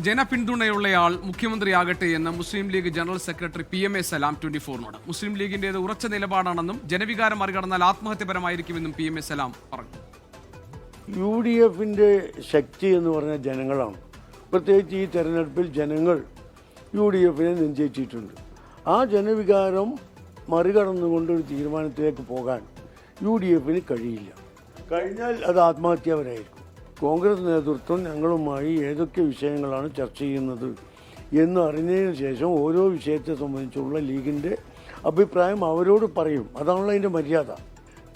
ജനപിന്തുണയുള്ളയാൾ മുഖ്യമന്ത്രിയാകട്ടെ എന്ന് മുസ്ലിം league general secretary PMA സലാം 24നോട്. മുസ്ലിം ലീഗിന്റേത് ഉറച്ച നിലപാടാണെന്നും ജനവികാരം മറികടന്നാൽ ആത്മഹത്യപരമായിരിക്കുമെന്നും PMA സലാം പറഞ്ഞു. UDFന്റെ ശക്തി എന്ന് പറഞ്ഞ ജനങ്ങളാണ്. പ്രത്യേകിച്ച് ഈ തെരഞ്ഞെടുപ്പിൽ ജനങ്ങൾ UDFനെ നെഞ്ചേറ്റിയിട്ടുണ്ട്. ആ ജനവികാരം മറികടന്നുകൊണ്ട് ഒരു തീരുമാനത്തിലേക്ക് പോകാൻ UDFന് കഴിയില്ല. കഴിഞ്ഞാൽ അത് ആത്മഹത്യപരമായിരിക്കും. കോൺഗ്രസ് നേതൃത്വം ഞങ്ങളുമായി ഏതൊക്കെ വിഷയങ്ങളാണ് ചർച്ച ചെയ്യുന്നത് എന്ന് അറിഞ്ഞതിന് ശേഷം ഓരോ വിഷയത്തെ സംബന്ധിച്ചുള്ള ലീഗിൻ്റെ അഭിപ്രായം അവരോട് പറയും. അതാണല്ലോ അതിൻ്റെ മര്യാദ.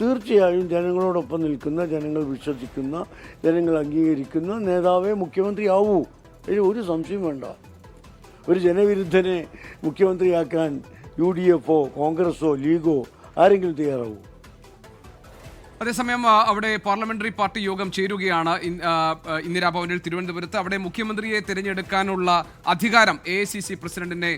തീർച്ചയായും ജനങ്ങളോടൊപ്പം നിൽക്കുന്ന, ജനങ്ങൾ വിശ്വസിക്കുന്ന, ജനങ്ങൾ അംഗീകരിക്കുന്ന നേതാവേ മുഖ്യമന്ത്രിയാവൂ. അതിൽ ഒരു സംശയം വേണ്ട. ഒരു ജനവിരുദ്ധനെ മുഖ്യമന്ത്രിയാക്കാൻ UDFോ കോൺഗ്രസോ ലീഗോ ആരെങ്കിലും തയ്യാറാവൂ? അതേസമയം അവിടെ പാർലമെന്ററി പാർട്ടി യോഗം ചേരുകയാണ് ഇന്ദിരാഭവനിൽ തിരുവനന്തപുരത്ത്. അവിടെ മുഖ്യമന്ത്രിയെ തിരഞ്ഞെടുക്കാനുള്ള അധികാരം AICC പ്രസിഡന്റിനെ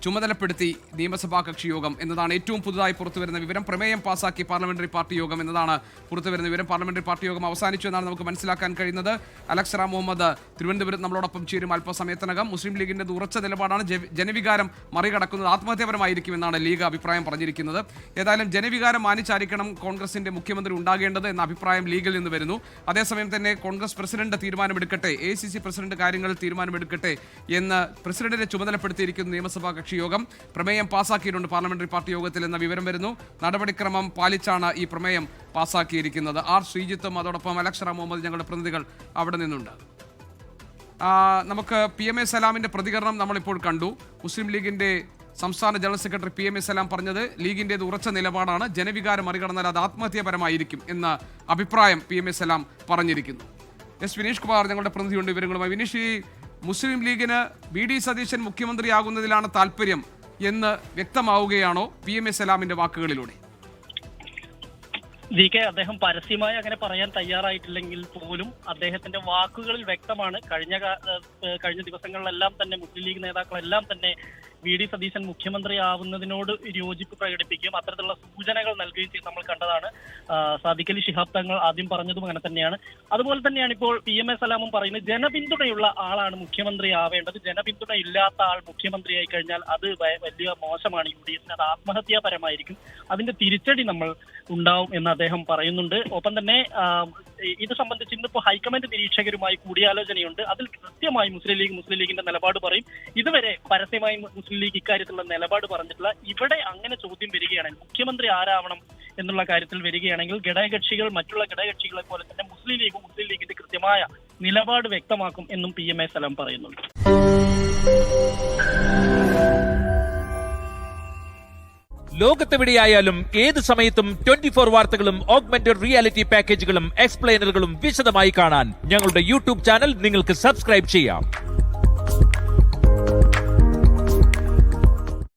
ചുമതലപ്പെടുത്തി നിയമസഭാ കക്ഷി യോഗം എന്നതാണ് ഏറ്റവും പുതുതായി പുറത്തുവരുന്ന വിവരം. പ്രമേയം പാസാക്കി പാർലമെന്ററി പാർട്ടി യോഗം എന്നതാണ് പുറത്തുവരുന്ന വിവരം. പാർലമെന്ററി പാർട്ടി യോഗം അവസാനിച്ചു എന്നാണ് നമുക്ക് മനസ്സിലാക്കാൻ കഴിയുന്നത്. അലക്സ് റാം മുഹമ്മദ് തിരുവനന്തപുരത്ത് നമ്മളോടൊപ്പം ചേരും അല്പസമയത്തിനകം. മുസ്ലിം ലീഗിന്റെ ഉറച്ച നിലപാടാണ്. ജനവികാരം മറികടക്കുന്നത് ആത്മഹത്യപരമായിരിക്കുമെന്നാണ് ലീഗ് അഭിപ്രായം പറഞ്ഞിരിക്കുന്നത്. ഏതായാലും ജനവികാരം മാനിച്ചായിരിക്കണം കോൺഗ്രസിന്റെ മുഖ്യമന്ത്രി ഉണ്ടാകേണ്ടത് എന്ന അഭിപ്രായം ലീഗിൽ നിന്ന് വരുന്നു. അതേസമയം തന്നെ കോൺഗ്രസ് പ്രസിഡന്റ് തീരുമാനമെടുക്കട്ടെ, AICC പ്രസിഡന്റ് കാര്യങ്ങളിൽ തീരുമാനമെടുക്കട്ടെ എന്ന് പ്രസിഡന്റിനെ ചുമതലപ്പെടുത്തിയിരിക്കുന്ന നിയമസഭാ കക്ഷി യോഗം പ്രമേയം പാസാക്കിയിട്ടുണ്ട് പാർലമെന്ററി പാർട്ടി യോഗത്തിൽ എന്ന വിവരം വരുന്നു. നടപടിക്രമം പാലിച്ചാണ് ഈ പ്രമേയം പാസാക്കിയിരിക്കുന്നത്. ശ്രീജിത്തും അതോടൊപ്പം അലക്സ് റാം മുഹമ്മദ് ഞങ്ങളുടെ പ്രതിനിധികൾ അവിടെ നിന്നുണ്ട്. നമുക്ക് PMA സലാമിന്റെ പ്രതികരണം നമ്മളിപ്പോൾ കണ്ടു. മുസ്ലിം ലീഗിന്റെ സംസ്ഥാന ജനറൽ സെക്രട്ടറി PMA സലാം പറഞ്ഞത് ലീഗിന്റേത് ഉറച്ച നിലപാടാണ്, ജനവികാരം മറികടന്നാൽ അത് ആത്മഹത്യപരമായിരിക്കും എന്ന അഭിപ്രായം PMA സലാം പറഞ്ഞിരിക്കുന്നു. വിനീഷ് കുമാർ ഞങ്ങളുടെ പ്രതിനിധിയുണ്ട് വിവരങ്ങളുമായി. വിനീഷ്, ഈ മുസ്ലിം ലീഗിന് VD സതീശൻ മുഖ്യമന്ത്രിയാകുന്നതിലാണ് താല്പര്യം എന്ന് വ്യക്തമാവുകയാണോ PMA സലാമിന്റെ വാക്കുകളിലൂടെ? അദ്ദേഹം പരസ്യമായി അങ്ങനെ പറയാൻ തയ്യാറായിട്ടില്ലെങ്കിൽ പോലും അദ്ദേഹത്തിന്റെ വാക്കുകളിൽ വ്യക്തമാണ്. കഴിഞ്ഞ ദിവസങ്ങളിലെല്ലാം തന്നെ മുസ്ലിം ലീഗ് നേതാക്കളെല്ലാം തന്നെ VD സതീശൻ മുഖ്യമന്ത്രി ആവുന്നതിനോട് യോജിപ്പ് പ്രകടിപ്പിക്കുകയും അത്തരത്തിലുള്ള സൂചനകൾ നൽകുകയും ചെയ്ത് നമ്മൾ കണ്ടതാണ്. സാദിഖ് അലി ശിഹാബ് തങ്ങൾ ആദ്യം പറഞ്ഞതും അങ്ങനെ തന്നെയാണ്. അതുപോലെ തന്നെയാണ് ഇപ്പോൾ PMA സലാമും പറയുന്നത്, ജനപിന്തുണയുള്ള ആളാണ് മുഖ്യമന്ത്രി ആവേണ്ടത്. ജനപിന്തുണ ഇല്ലാത്ത ആൾ മുഖ്യമന്ത്രിയായി കഴിഞ്ഞാൽ അത് വലിയ മോശമാണ്. UDFന് അത് ആത്മഹത്യാപരമായിരിക്കും. അതിന്റെ തിരിച്ചടി നമ്മൾ ഉണ്ടാവും എന്ന് അദ്ദേഹം പറയുന്നുണ്ട്. ഒപ്പം തന്നെ ഇത് സംബന്ധിച്ച് ഇന്നിപ്പോൾ ഹൈക്കമാൻഡ് നിരീക്ഷകരുമായി കൂടിയാലോചനയുണ്ട്. അതിൽ കൃത്യമായി മുസ്ലിം ലീഗിന്റെ നിലപാട് പറയും. ഇതുവരെ പരസ്യമായി മുസ്ലിം ലീഗ് ഇക്കാര്യത്തിലുള്ള നിലപാട് പറഞ്ഞിട്ടില്ല. ഇവിടെ അങ്ങനെ ചോദ്യം വരികയാണെങ്കിൽ, മുഖ്യമന്ത്രി ആരാവണം എന്നുള്ള കാര്യത്തിൽ വരികയാണെങ്കിൽ, ഘടകകക്ഷികൾ മറ്റുള്ള ഘടകകക്ഷികളെ പോലെ തന്നെ മുസ്ലിം ലീഗിന്റെ കൃത്യമായ നിലപാട് വ്യക്തമാക്കും എന്നും PMA സലാം പറയുന്നുണ്ട്. ലോകത്തെവിടെയായാലും ഏത് സമയത്തും 24 വാർത്തകളും ഓഗ്മെന്റഡ് റിയാലിറ്റി പാക്കേജുകളും എക്സ്പ്ലെയിനറുകളും വിശദമായി കാണാൻ ഞങ്ങളുടെ YouTube ചാനൽ നിങ്ങൾക്ക് സബ്സ്ക്രൈബ് ചെയ്യാം.